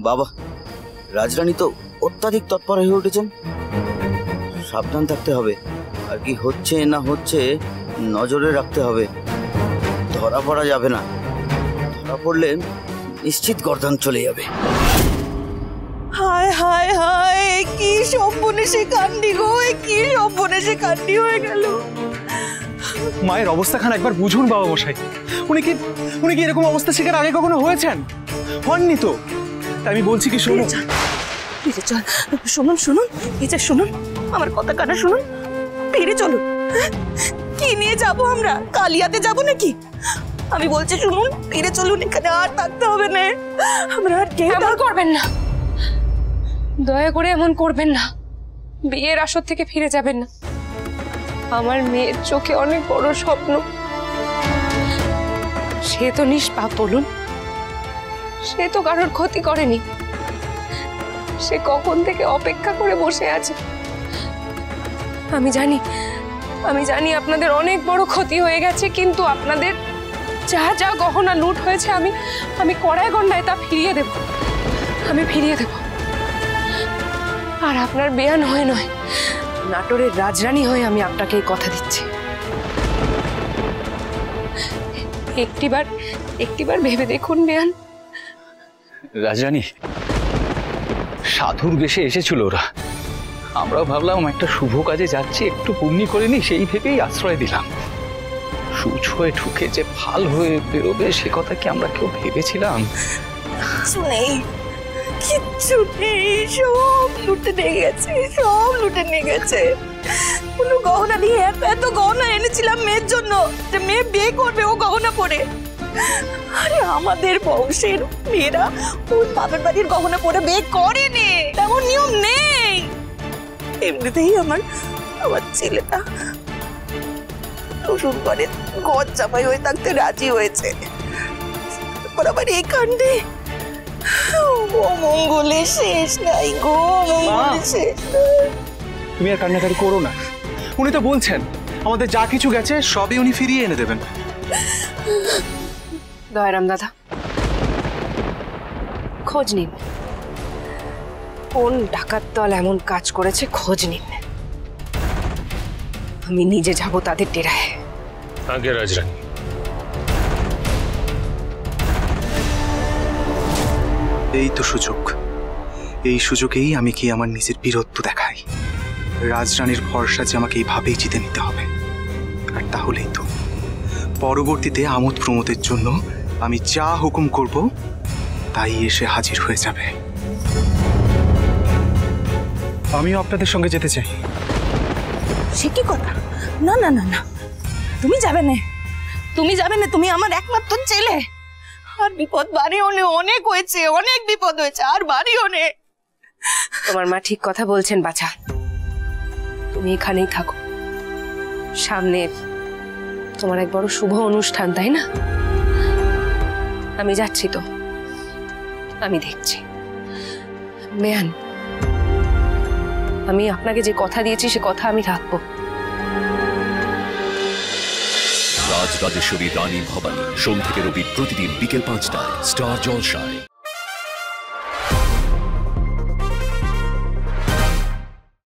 বাবা, রাজরানী তো অত্যাধিক তৎপর হয়ে উঠেছেন। সাবধান থাকতে হবে, আর কি হচ্ছে না হচ্ছে নজরে রাখতে হবে। ধরা পড়া যাবে না, ধরা পড়লে নিশ্চিত গর্দান চলে যাবে। হায় হায় হায়, কি সর্বনেশে কাণ্ডি গো, কি সর্বনেশে কাণ্ডি হয়ে গেল। মায়ের অবস্থাখান একবার বুঝুন বাবা মশাই। উনি কি এরকম অবস্থা শিকার আগে কখনো হয়েছেন? হননি তো। তাই আমি বলছি কি, শুনুন শুনুন শুনুন, এই যে শুনুন, আমার কথা কানা শুনুন, ফিরে চলুন। কি নিয়ে যাব আমরা? কালিয়াতে যাব নাকি? আমি বলছি শুনুন, ফিরে চলুন, এখানে আর থাকতে হবে না। আমরা আর কেউ করবেন না, দয়া করে এমন করবেন না। বিয়ের আসর থেকে ফিরে যাবেন না। আমার মেয়ের চোখে অনেক বড় স্বপ্ন। সে তো নিষ্পাপ বলুন, সে তো কারোর ক্ষতি করেনি। সে কখন থেকে অপেক্ষা করে বসে আছে। আমি জানি আপনাদের অনেক বড় ক্ষতি হয়ে গেছে, কিন্তু আপনাদের যা যা গহনা লুট হয়েছে আমি কড়ায় গন্ডায় তা ফিরিয়ে দেব। আমি ফিরিয়ে দেব। আর আপনার বেয়ান হয়ে নয়, নাটোরের রাজরানী হয়ে আমি আপনাকে এই কথা দিচ্ছি। একটিবার ভেবে দেখুন বেয়ান। রাজরানী, সাধুর বেশে এসেছিল ওরা। আমরাও ভাবলাম একটা শুভ কাজে যাচ্ছি, একটু পুণ্যি করে নি, সেই ভেবেই আশ্রয় দিলাম। সূচ হয়ে ঠুকে যে ফাল হয়ে বেরোবে সে কথা কি আমরা কেউ ভেবেছিলাম? কিচ্ছু নেই, সব লুটে নিয়ে গেছে, সব লুটে নিয়ে গেছে। কোনো গহনা নিয়ে এত গহনা এনেছিলাম মেয়ের জন্য, যে মেয়ে বিয়ে করবে ও গহনা পরে। আরে আমাদের বংশের মেয়েরা ওর বাবার বাড়ির গহনা পরে বিয়ে করেনি, তেমন নিয়ম নেই। এমনিতেই আমার ছেলেটা শ্বশুর ঘরে ঘর জামাই হয়ে থাকতে রাজি হয়েছে, আবার এই কাণ্ডে মঙ্গলে শেষ নাই গো, মঙ্গলে শেষ নাই। তুমি আর কান্নাকাটি করো না। উনি তো বলছেন আমাদের যা কিছু গেছে সবই উনি ফিরিয়ে এনে দেবেন। দয়ারাম দাদা, খোঁজ নিন কোন ডাকাত দল এমন কাজ করেছে, খোঁজ নিন। আমি নিজে যাব তাদের ডেরায়। আগে রাজরানী, এই তো সুযোগ। এই সুযোগেই আমি কি আমার নিজের বীরত্ব দেখাই। রাজরানীর ভরসা যে আমাকে এইভাবেই জিতে নিতে হবে। আর তাহলেই তো পরবর্তীতে আমোদ প্রমোদের জন্য আমি যা হুকুম করব তাই এসে হাজির হয়ে যাবে। আমিও আপনাদের সঙ্গে যেতে চাই। সে কি কথা? না না না না, তুমি যাবে না, তুমি যাবে না। তুমি আমার একমাত্র ছেলে। আর বিপদ বাড়িও নে, অনেক হয়েছে, অনেক বিপদ হয়েছে, আর বাড়িও নে। তোমার মা ঠিক কথা বলছেন বাছা। তুমি এখানেই থাকো। সামনে তোমার এক বড় শুভ অনুষ্ঠান, তাই না? আমি যাচ্ছি তো, আমি দেখছি। মেয়ান, আমি আপনাকে যে কথা দিয়েছি সে কথা আমি রাখবো। রাজরাজেশ্বরী রানী ভবানী, সোম থেকে রবি প্রতিদিন বিকেল 5টায় স্টার জলসায়।